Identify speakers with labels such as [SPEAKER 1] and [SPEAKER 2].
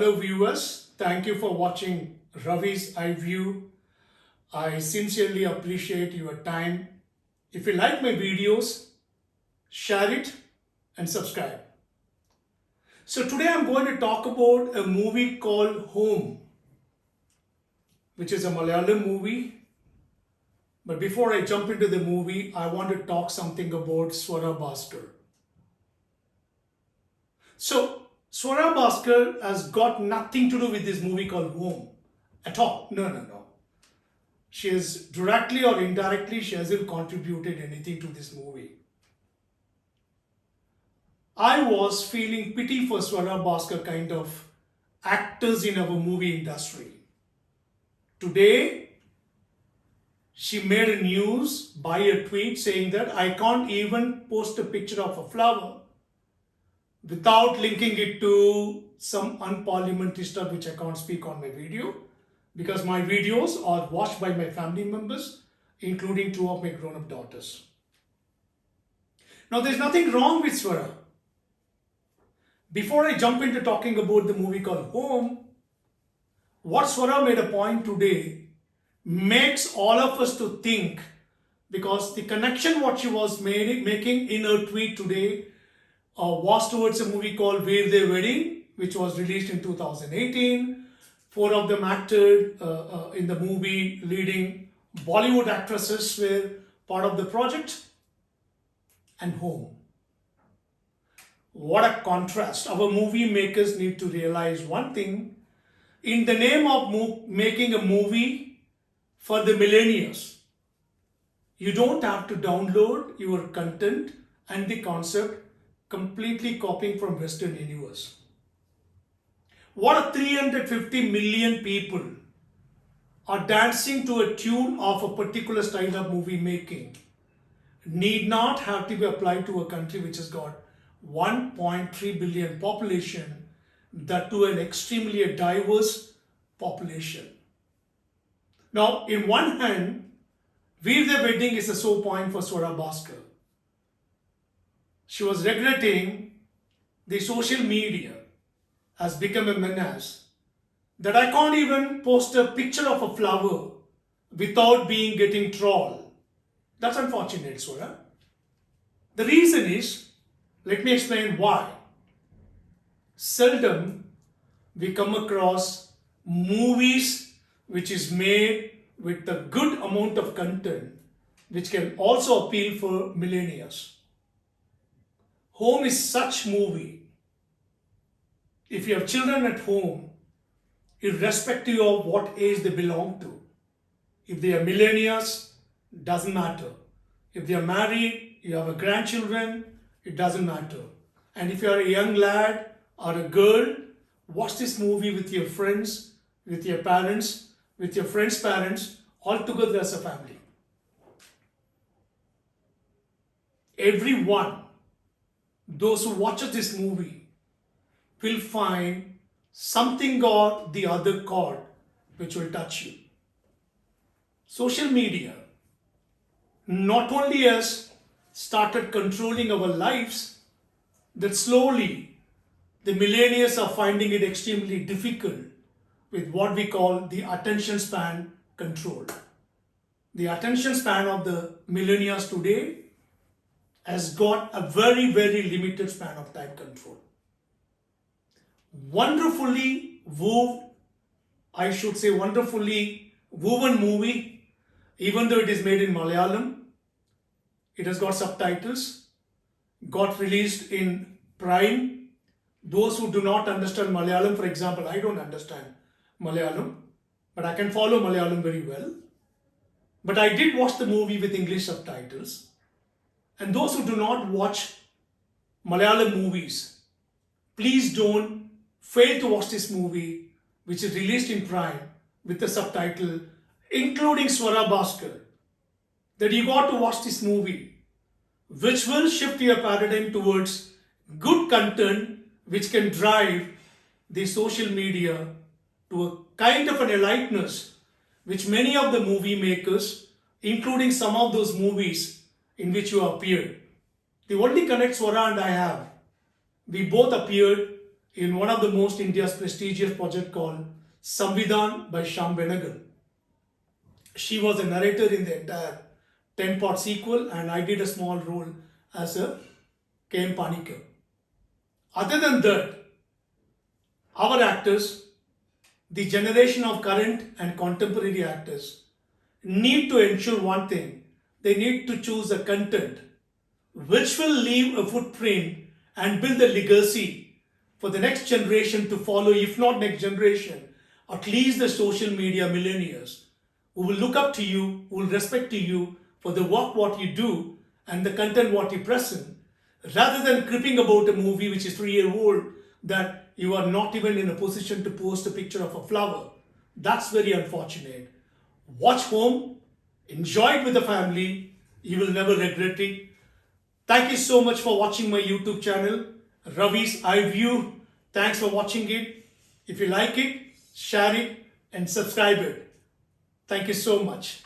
[SPEAKER 1] Hello viewers, thank you for watching Ravi's Eye View. I sincerely appreciate your time. If you like my videos, share it and subscribe. So today I'm going to talk about a movie called Home, which is a Malayalam movie. But before I jump into the movie, I want to talk something about Swara Bhaskar. So Swara Bhaskar has got nothing to do with this movie called Home at all. No. She has directly or indirectly, she hasn't contributed anything to this movie. I was feeling pity for Swara Bhaskar kind of actors in our movie industry. Today, she made a news by a tweet saying that I can't even post a picture of a flower without linking it to some unparliamentary stuff which I can't speak on my video, because my videos are watched by my family members, including 2 of my grown-up daughters. Now, there's nothing wrong with Swara. Before I jump into talking about the movie called Home, what Swara made a point today makes all of us to think, because the connection what she was making in her tweet today was towards a movie called Veer De Wedding, which was released in 2018. 4 of them acted in the movie, leading Bollywood actresses were part of the project. And Home. What a contrast. Our movie makers need to realize one thing. In the name of making a movie for the millennials, you don't have to download your content and the concept completely copying from Western universe. What 350 million people are dancing to a tune of a particular style of movie making need not have to be applied to a country which has got 1.3 billion population, that to an extremely diverse population. Now, in one hand, Veer De Wedding is a sore point for Swara Bhaskar. She was regretting the social media has become a menace, that I can't even post a picture of a flower without getting trolled. That's unfortunate, Swara. The reason is, let me explain why. Seldom we come across movies which is made with a good amount of content which can also appeal for millennials. Home is such movie. If you have children at home, irrespective of what age they belong to, if they are millennials, doesn't matter. If they are married, you have a grandchildren, it doesn't matter. And if you are a young lad or a girl, watch this movie with your friends, with your parents, with your friends' parents, all together as a family. Everyone, those who watch this movie, will find something or the other chord which will touch you. Social media not only has started controlling our lives, that slowly the millennials are finding it extremely difficult with what we call the attention span control. The attention span of the millennials today has got a very, very limited span of time control. Wonderfully woven movie, even though it is made in Malayalam. It has got subtitles, got released in Prime. Those who do not understand Malayalam, for example, I don't understand Malayalam, but I can follow Malayalam very well. But I did watch the movie with English subtitles. And those who do not watch Malayalam movies, please don't fail to watch this movie, which is released in Prime with the subtitle, including Swara Bhaskar. That you got to watch this movie, which will shift your paradigm towards good content, which can drive the social media to a kind of an enlightenment, which many of the movie makers, including some of those movies in which you appeared. The only connect Swara and I have, we both appeared in one of the most India's prestigious project called Samvidhan by Shyam Benegal. She was a narrator in the entire 10-part sequel, and I did a small role as a K.M. Panikkar. Other than that, our actors, the generation of current and contemporary actors, need to ensure one thing. They need to choose a content which will leave a footprint and build a legacy for the next generation to follow, if not next generation, at least the social media millennials who will look up to you, who will respect to you for the work what you do and the content what you present, rather than cribbing about a movie which is 3-year-old that you are not even in a position to post a picture of a flower. That's very unfortunate. Watch home, enjoy it with the family, you will never regret it. Thank you so much for watching my YouTube channel, Ravi's iView. Thanks for watching it. If you like it, share it and subscribe it. Thank you so much.